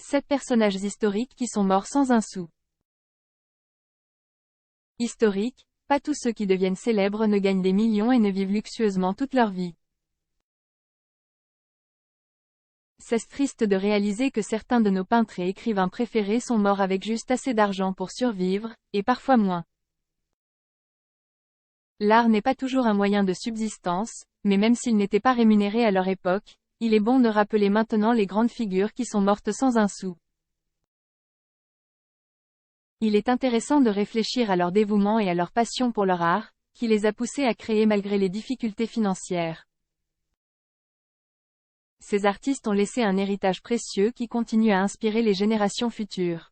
7 personnages historiques qui sont morts sans un sou. Historique, pas tous ceux qui deviennent célèbres ne gagnent des millions et ne vivent luxueusement toute leur vie. C'est triste de réaliser que certains de nos peintres et écrivains préférés sont morts avec juste assez d'argent pour survivre, et parfois moins. L'art n'est pas toujours un moyen de subsistance, mais même s'il n'était pas rémunéré à leur époque, il est bon de rappeler maintenant les grandes figures qui sont mortes sans un sou. Il est intéressant de réfléchir à leur dévouement et à leur passion pour leur art, qui les a poussés à créer malgré les difficultés financières. Ces artistes ont laissé un héritage précieux qui continue à inspirer les générations futures.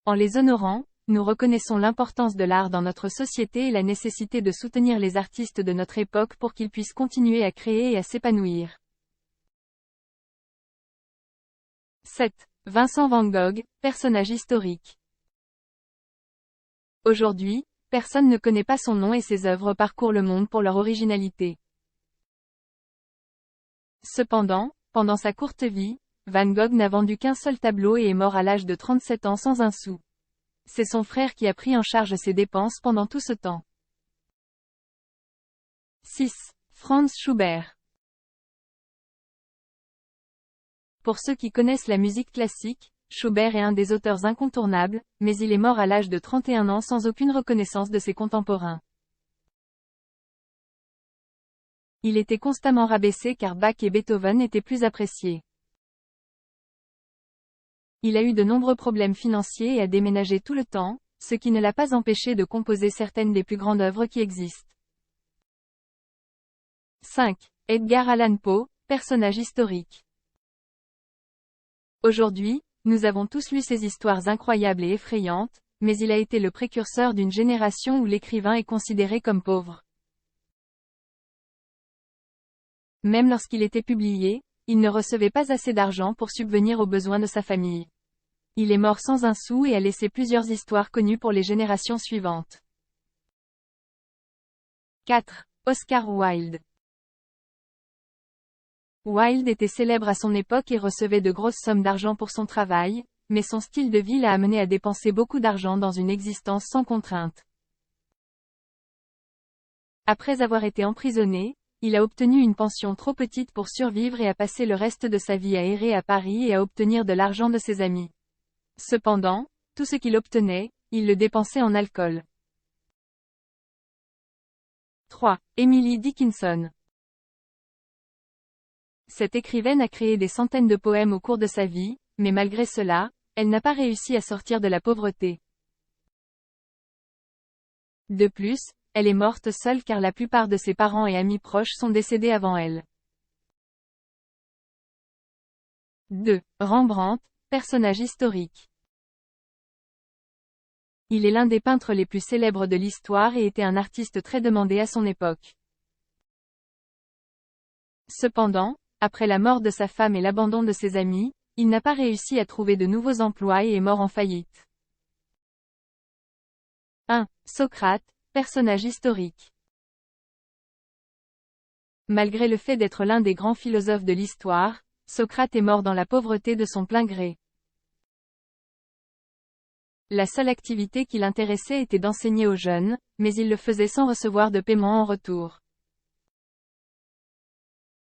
En les honorant, nous reconnaissons l'importance de l'art dans notre société et la nécessité de soutenir les artistes de notre époque pour qu'ils puissent continuer à créer et à s'épanouir. 7. Vincent van Gogh, personnage historique. Aujourd'hui, personne ne connaît pas son nom et ses œuvres parcourent le monde pour leur originalité. Cependant, pendant sa courte vie, Van Gogh n'a vendu qu'un seul tableau et est mort à l'âge de 37 ans sans un sou. C'est son frère qui a pris en charge ses dépenses pendant tout ce temps. 6. Franz Schubert. Pour ceux qui connaissent la musique classique, Schubert est un des auteurs incontournables, mais il est mort à l'âge de 31 ans sans aucune reconnaissance de ses contemporains. Il était constamment rabaissé car Bach et Beethoven étaient plus appréciés. Il a eu de nombreux problèmes financiers et a déménagé tout le temps, ce qui ne l'a pas empêché de composer certaines des plus grandes œuvres qui existent. 5. Edgar Allan Poe, personnage historique. Aujourd'hui, nous avons tous lu ces histoires incroyables et effrayantes, mais il a été le précurseur d'une génération où l'écrivain est considéré comme pauvre. Même lorsqu'il était publié, il ne recevait pas assez d'argent pour subvenir aux besoins de sa famille. Il est mort sans un sou et a laissé plusieurs histoires connues pour les générations suivantes. 4. Oscar Wilde. Wilde était célèbre à son époque et recevait de grosses sommes d'argent pour son travail, mais son style de vie l'a amené à dépenser beaucoup d'argent dans une existence sans contrainte. Après avoir été emprisonné, il a obtenu une pension trop petite pour survivre et a passé le reste de sa vie à errer à Paris et à obtenir de l'argent de ses amis. Cependant, tout ce qu'il obtenait, il le dépensait en alcool. 3. Emily Dickinson. Cette écrivaine a créé des centaines de poèmes au cours de sa vie, mais malgré cela, elle n'a pas réussi à sortir de la pauvreté. De plus, elle est morte seule car la plupart de ses parents et amis proches sont décédés avant elle. 2. Rembrandt, personnage historique. Il est l'un des peintres les plus célèbres de l'histoire et était un artiste très demandé à son époque. Cependant, après la mort de sa femme et l'abandon de ses amis, il n'a pas réussi à trouver de nouveaux emplois et est mort en faillite. 1. Socrate, personnage historique. Malgré le fait d'être l'un des grands philosophes de l'histoire, Socrate est mort dans la pauvreté de son plein gré. La seule activité qui l'intéressait était d'enseigner aux jeunes, mais il le faisait sans recevoir de paiement en retour.